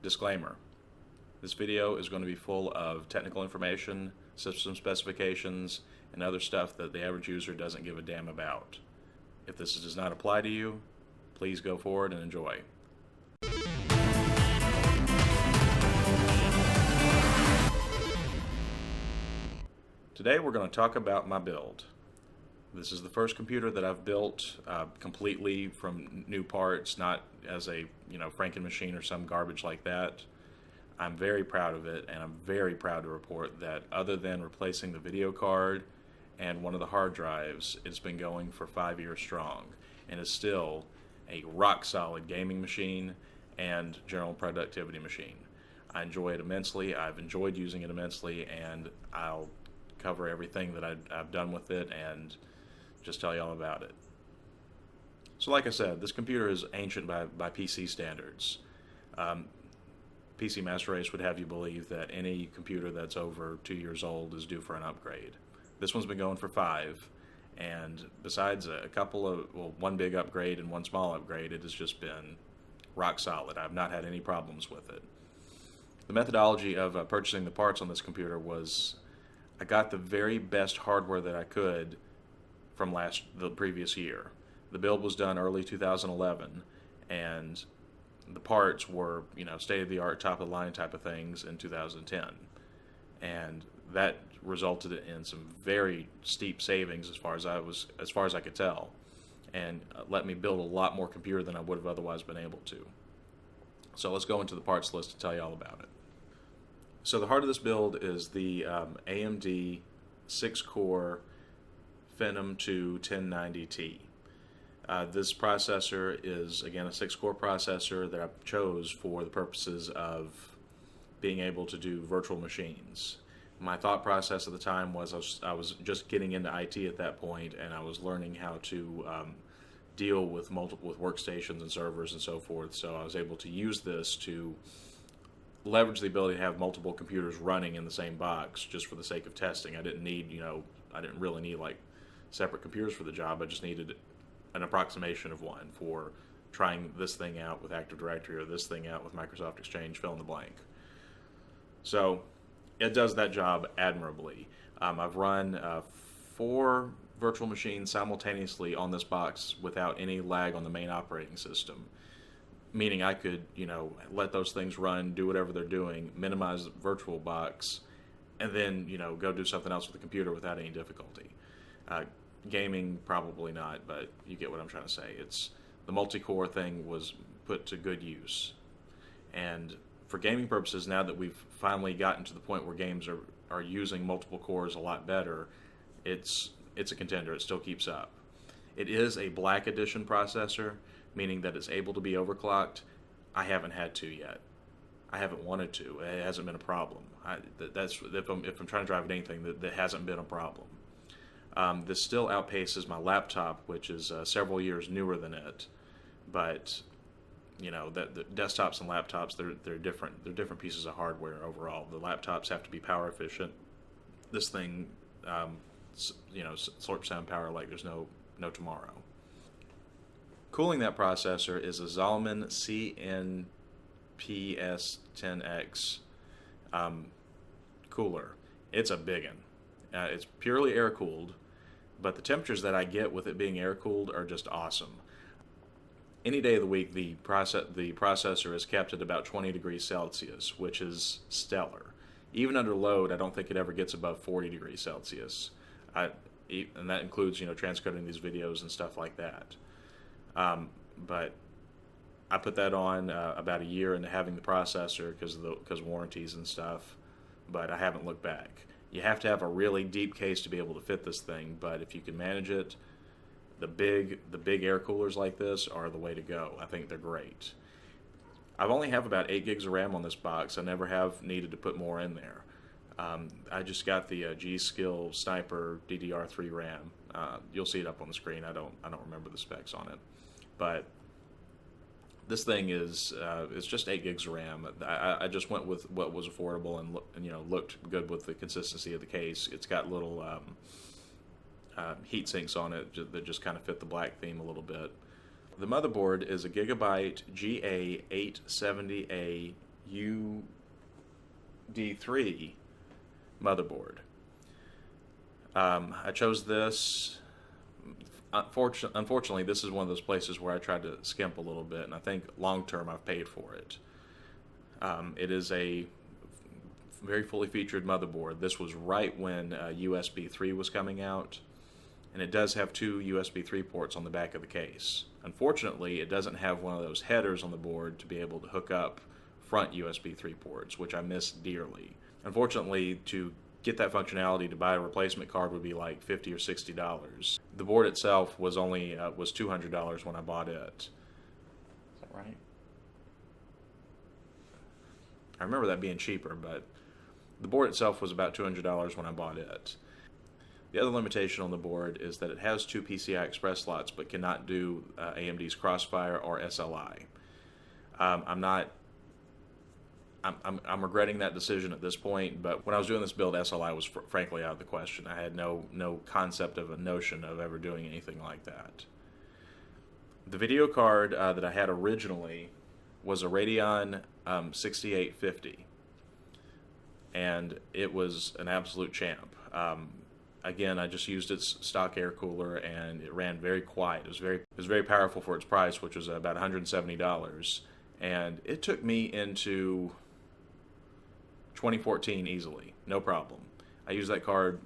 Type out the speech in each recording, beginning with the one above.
Disclaimer: this video is going to be full of technical information, system specifications, and other stuff that the average user doesn't give a damn about. If this does not apply to you, please go forward and enjoy. Today we're going to talk about my build. This is the first computer that I've built completely from new parts, not as a Franken machine or some garbage like that. I'm very proud of it, and I'm very proud to report that other than replacing the video card and one of the hard drives, it's been going for 5 years strong and is still a rock solid gaming machine and general productivity machine. I enjoy it immensely. I've enjoyed using it immensely, and I'll cover everything that I've done with it and just tell you all about it. So like I said, this computer is ancient by PC standards. PC Master Race would have you believe that any computer that's over 2 years old is due for an upgrade. This one's been going for 5, and besides a couple of, one big upgrade and one small upgrade, it has just been rock solid. I've not had any problems with it. The methodology of purchasing the parts on this computer was, I got the very best hardware that I could from the previous year. The build was done early 2011, and the parts were, state-of-the-art, top-of-the-line type of things in 2010, and that resulted in some very steep savings as far as I could tell, and let me build a lot more computer than I would have otherwise been able to. So let's go into the parts list to tell you all about it. So the heart of this build is the AMD 6-core Phenom 2 1090T. This processor is, again, a 6-core processor that I chose for the purposes of being able to do virtual machines. My thought process at the time was I was just getting into IT at that point, and I was learning how to deal with workstations and servers and so forth. So I was able to use this to leverage the ability to have multiple computers running in the same box just for the sake of testing. I didn't really need like separate computers for the job. I just needed an approximation of one for trying this thing out with Active Directory or this thing out with Microsoft Exchange, fill in the blank. So it does that job admirably. I've run 4 virtual machines simultaneously on this box without any lag on the main operating system, meaning I could let those things run, do whatever they're doing, minimize the virtual box, and then go do something else with the computer without any difficulty. Gaming, probably not, but you get what I'm trying to say. The multi-core thing was put to good use. And for gaming purposes, now that we've finally gotten to the point where games are using multiple cores a lot better, it's a contender. It still keeps up. It is a Black Edition processor, meaning that it's able to be overclocked. I haven't had to yet. I haven't wanted to. It hasn't been a problem. If I'm trying to drive at anything, that hasn't been a problem. This still outpaces my laptop, which is several years newer than it. But the desktops and laptops, they're different. They're different pieces of hardware overall. The laptops have to be power efficient. This thing, slurps down power like there's no tomorrow. Cooling that processor is a Zalman CNPS10X cooler. It's a biggin'. It's purely air-cooled, but the temperatures that I get with it being air-cooled are just awesome. Any day of the week, the processor is kept at about 20 degrees Celsius, which is stellar. Even under load, I don't think it ever gets above 40 degrees Celsius. And that includes, transcoding these videos and stuff like that. But I put that on about a year into having the processor because of warranties and stuff, but I haven't looked back. You have to have a really deep case to be able to fit this thing, but if you can manage it, the big air coolers like this are the way to go. I think they're great. I only have about 8 gigs of RAM on this box. I never have needed to put more in there. I just got the G-Skill Sniper DDR3 RAM. You'll see it up on the screen. I don't remember the specs on it, but this thing is just 8 gigs of RAM. I just went with what was affordable and looked good with the consistency of the case. It's got little heat sinks on it that just kind of fit the black theme a little bit. The motherboard is a Gigabyte GA870A UD3 motherboard. I chose this. Unfortunately, this is one of those places where I tried to skimp a little bit, and I think long term I've paid for it. It is a very fully featured motherboard. This was right when USB 3 was coming out, and it does have two USB 3 ports on the back of the case. Unfortunately, it doesn't have one of those headers on the board to be able to hook up front USB 3 ports, which I miss dearly. Unfortunately, to get that functionality, to buy a replacement card would be like $50 or $60. The board itself was only was $200 when I bought it. Is that right? I remember that being cheaper, but the board itself was about $200 when I bought it. The other limitation on the board is that it has two PCI Express slots, but cannot do AMD's Crossfire or SLI. I'm regretting that decision at this point, but when I was doing this build, SLI was frankly out of the question. I had no concept of a notion of ever doing anything like that. The video card that I had originally was a Radeon 6850, and it was an absolute champ. Again, I just used its stock air cooler, and it ran very quiet. It was very powerful for its price, which was about $170, and it took me into 2014 easily, no problem. I used that card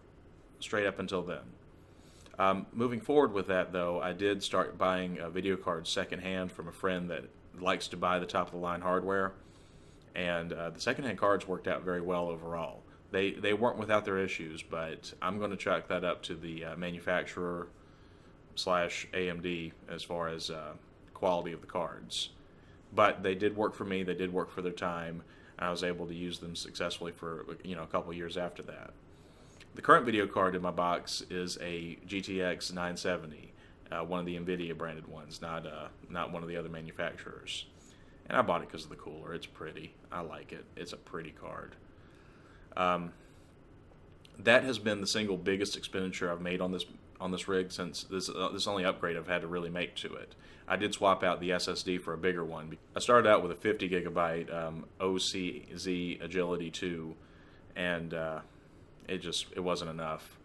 straight up until then. Moving forward with that, though, I did start buying video cards secondhand from a friend that likes to buy the top-of-the-line hardware, and the secondhand cards worked out very well overall. They weren't without their issues, but I'm going to chalk that up to the manufacturer / AMD as far as quality of the cards. But they did work for me. They did work for their time. And I was able to use them successfully for a couple of years after that. The current video card in my box is a GTX 970, one of the NVIDIA branded ones, not one of the other manufacturers. And I bought it because of the cooler. It's pretty. I like it. It's a pretty card. That has been the single biggest expenditure I've made on this rig since this only upgrade I've had to really make to it. I did swap out the SSD for a bigger one. I started out with a 50 gigabyte OCZ Agility 2, and it wasn't enough.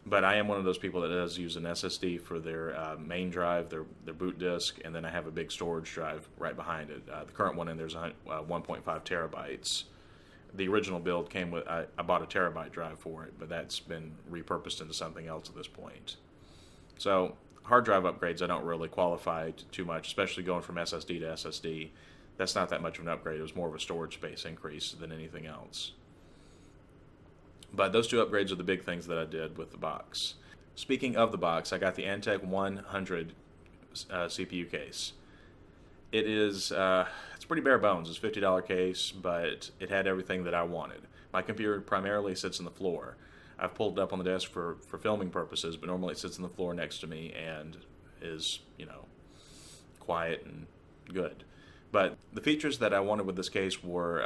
But I am one of those people that does use an SSD for their main drive, their boot disk, and then I have a big storage drive right behind it. The current one in there's 1.5 terabytes. The original build came with, I bought a terabyte drive for it, but that's been repurposed into something else at this point. So hard drive upgrades I don't really qualify too much, especially going from SSD to SSD. That's not that much of an upgrade. It was more of a storage space increase than anything else. But those two upgrades are the big things that I did with the box. Speaking of the box, I got the Antec 100 CPU case. It is it's pretty bare bones. It's a $50 case, but it had everything that I wanted. My computer primarily sits on the floor. I've pulled it up on the desk for filming purposes, but normally it sits on the floor next to me and is, quiet and good. But the features that I wanted with this case were,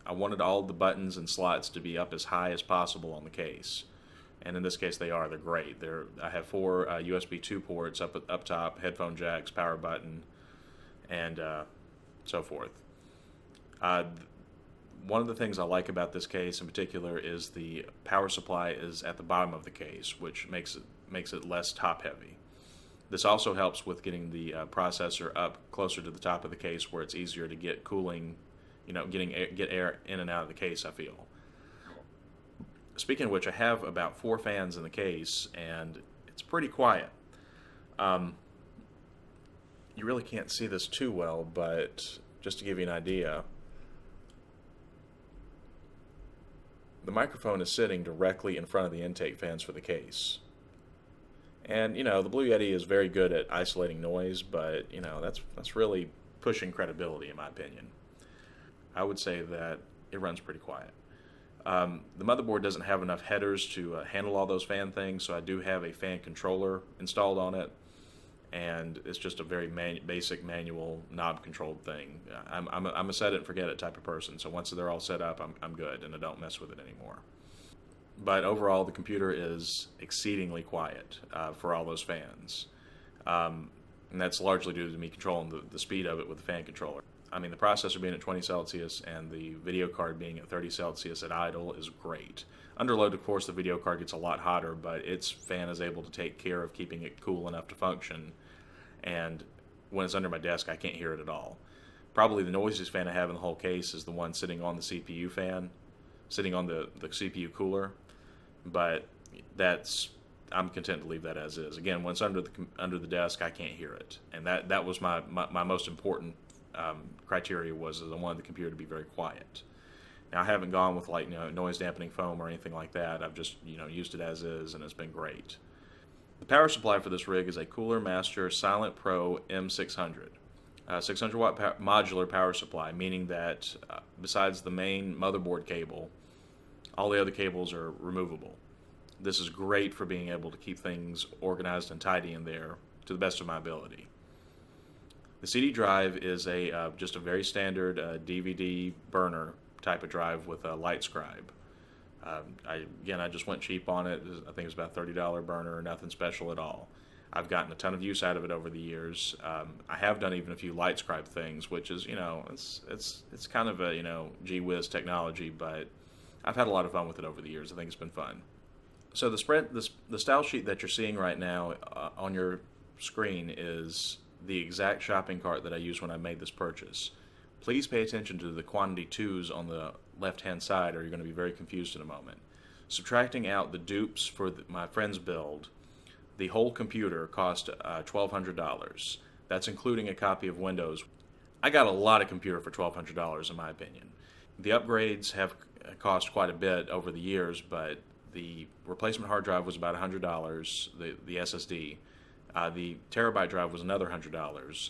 I wanted all the buttons and slots to be up as high as possible on the case. And in this case, they are. They're great. I have 4 USB 2 ports up top, headphone jacks, power button, and so forth. One of the things I like about this case in particular is the power supply is at the bottom of the case, which makes it less top heavy. This also helps with getting the processor up closer to the top of the case, where it's easier to get cooling, get air in and out of the case, I feel. Speaking of which, I have about 4 fans in the case, and it's pretty quiet. You really can't see this too well, but just to give you an idea, the microphone is sitting directly in front of the intake fans for the case. And, the Blue Yeti is very good at isolating noise, but, that's really pushing credibility, in my opinion. I would say that it runs pretty quiet. The motherboard doesn't have enough headers to handle all those fan things, so I do have a fan controller installed on it, and it's just a very basic manual knob-controlled thing. I'm a set-it-and-forget-it type of person, so once they're all set up, I'm good, and I don't mess with it anymore. But overall, the computer is exceedingly quiet for all those fans. And that's largely due to me controlling the speed of it with the fan controller. I mean, the processor being at 20 Celsius and the video card being at 30 Celsius at idle is great. Under load, of course, the video card gets a lot hotter, but its fan is able to take care of keeping it cool enough to function. And when it's under my desk, I can't hear it at all. Probably the noisiest fan I have in the whole case is the one sitting on the CPU fan, sitting on the CPU cooler. But I'm content to leave that as is. Again, when it's under the desk, I can't hear it, and that was my most important criteria, was that I wanted the computer to be very quiet. Now, I haven't gone with like noise dampening foam or anything like that. I've just used it as is, and it's been great. The power supply for this rig is a Cooler Master Silent Pro M600. 600 watt modular power supply, meaning that besides the main motherboard cable, all the other cables are removable. This is great for being able to keep things organized and tidy in there to the best of my ability. The CD drive is just a very standard DVD burner type of drive with a light scribe. I just went cheap on it. I think it was about a $30 burner, nothing special at all. I've gotten a ton of use out of it over the years. I have done even a few light scribe things, which is, it's kind of a, gee whiz technology, but I've had a lot of fun with it over the years. I think it's been fun. So the style sheet that you're seeing right now on your screen is the exact shopping cart that I used when I made this purchase. Please pay attention to the quantity 2s on the left-hand side, or you're going to be very confused in a moment. Subtracting out the dupes for my friend's build, the whole computer cost $1,200. That's including a copy of Windows. I got a lot of computer for $1,200 in my opinion. The upgrades have cost quite a bit over the years, but the replacement hard drive was about $100, the SSD. The terabyte drive was another $100,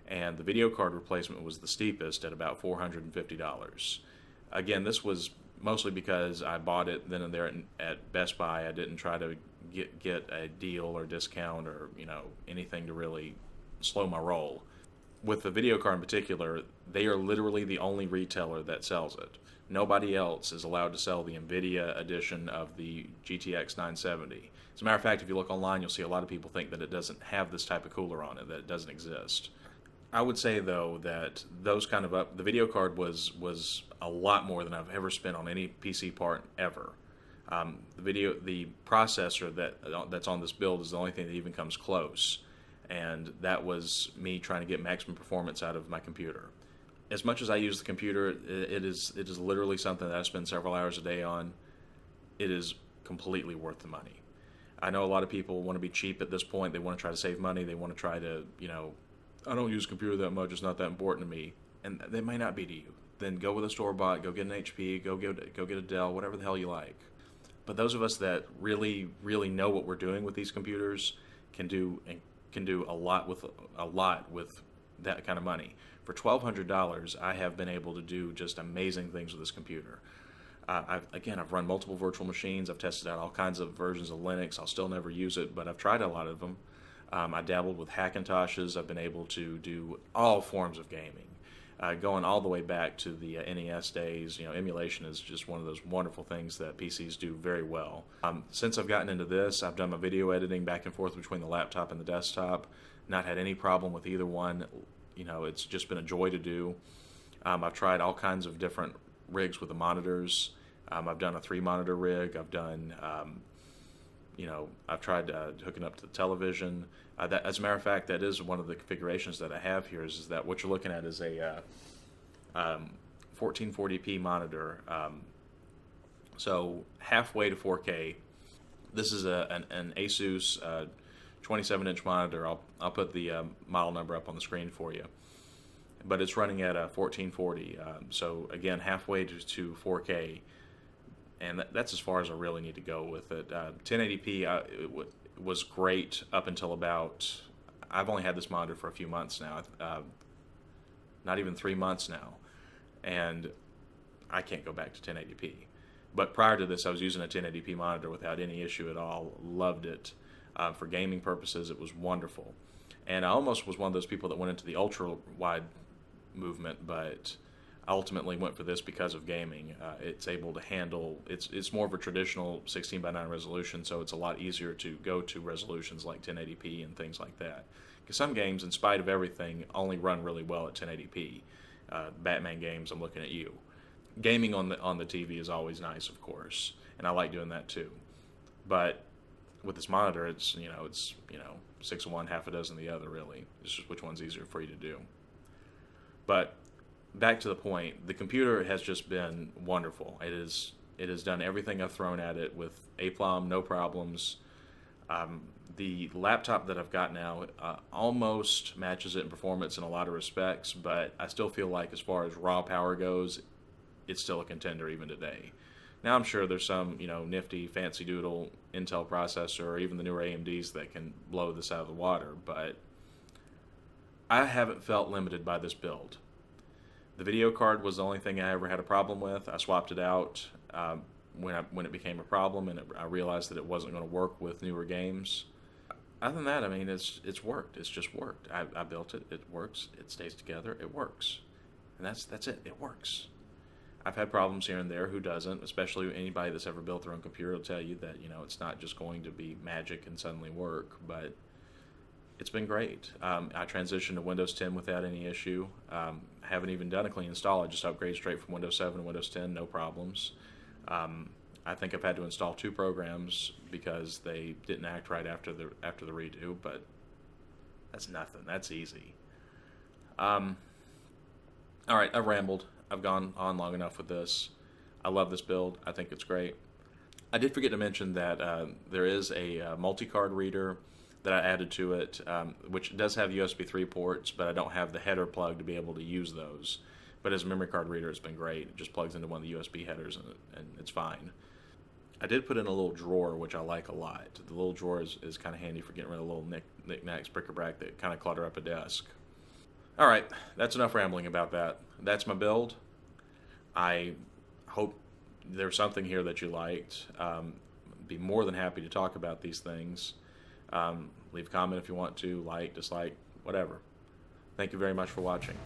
and the video card replacement was the steepest at about $450. Again, this was mostly because I bought it then and there at Best Buy. I didn't try to get a deal or discount or anything to really slow my roll. With the video card in particular, they are literally the only retailer that sells it. Nobody else is allowed to sell the NVIDIA edition of the GTX 970. As a matter of fact, if you look online, you'll see a lot of people think that it doesn't have this type of cooler on it, that it doesn't exist. I would say, though, that those kind of the video card was a lot more than I've ever spent on any PC part ever. The processor that's on this build is the only thing that even comes close, and that was me trying to get maximum performance out of my computer. As much as I use the computer, it is literally something that I spend several hours a day on. It is completely worth the money. I know a lot of people want to be cheap at this point. They want to try to save money. They want to try to, I don't use a computer that much. It's not that important to me. And that may not be to you. Then go with a store-bought. Go get an HP. Go get a Dell. Whatever the hell you like. But those of us that really, really know what we're doing with these computers can do a lot with that kind of money. For $1,200, I have been able to do just amazing things with this computer. I've run multiple virtual machines. I've tested out all kinds of versions of Linux. I'll still never use it, but I've tried a lot of them. I dabbled with Hackintoshes. I've been able to do all forms of gaming, going all the way back to the NES days. Emulation is just one of those wonderful things that PCs do very well. Since I've gotten into this, I've done my video editing back and forth between the laptop and the desktop. Not had any problem with either one. It's just been a joy to do. I've tried all kinds of different rigs with the monitors. I've done a 3-monitor rig. I've done, I've tried hooking up to the television. As a matter of fact, that is one of the configurations that I have here. Is that what you're looking at is a 1440p monitor. So halfway to 4K. This is an Asus 27-inch monitor. I'll put the model number up on the screen for you. But it's running at 1440. So again, halfway to 4K. And that's as far as I really need to go with it. 1080p it was great up until about, I've only had this monitor for a few months now, not even 3 months now, and I can't go back to 1080p. But prior to this, I was using a 1080p monitor without any issue at all. Loved it. For gaming purposes, it was wonderful. And I almost was one of those people that went into the ultra-wide movement, but I ultimately went for this because of gaming. It's able to handle, it's more of a traditional 16:9 resolution, so it's a lot easier to go to resolutions like 1080p and things like that. Because some games, in spite of everything, only run really well at 1080p. Batman games, I'm looking at you. Gaming on the TV is always nice, of course, and I like doing that too. But with this monitor, it's 6 of one, half a dozen of the other. Really, it's just which one's easier for you to do. But back to the point, the computer has just been wonderful. It has done everything I've thrown at it with aplomb, no problems. The laptop that I've got now almost matches it in performance in a lot of respects, but I still feel like as far as raw power goes, it's still a contender even today. Now I'm sure there's some nifty fancy doodle Intel processor or even the newer AMDs that can blow this out of the water, but I haven't felt limited by this build. The video card was the only thing I ever had a problem with. I swapped it out when it became a problem, and I realized that it wasn't going to work with newer games. Other than that, I mean, it's worked. It's just worked. I built it. It works. It stays together. It works, and that's it. It works. I've had problems here and there. Who doesn't? Especially anybody that's ever built their own computer will tell you that it's not just going to be magic and suddenly work. But it's been great. I transitioned to Windows 10 without any issue. Haven't even done a clean install. I just upgraded straight from Windows 7 to Windows 10, no problems. I think I've had to install 2 programs because they didn't act right after the redo, but that's nothing. That's easy. All right, I've rambled. I've gone on long enough with this. I love this build. I think it's great. I did forget to mention that there is a multi-card reader that I added to it, which does have USB 3 ports, but I don't have the header plug to be able to use those. But as a memory card reader, it's been great. It just plugs into one of the USB headers, and it's fine. I did put in a little drawer, which I like a lot. The little drawer is kind of handy for getting rid of little knickknacks, bric-a-brac that kind of clutter up a desk. All right, that's enough rambling about that. That's my build. I hope there's something here that you liked. Be more than happy to talk about these things. Leave a comment if you want to, like, dislike, whatever. Thank you very much for watching.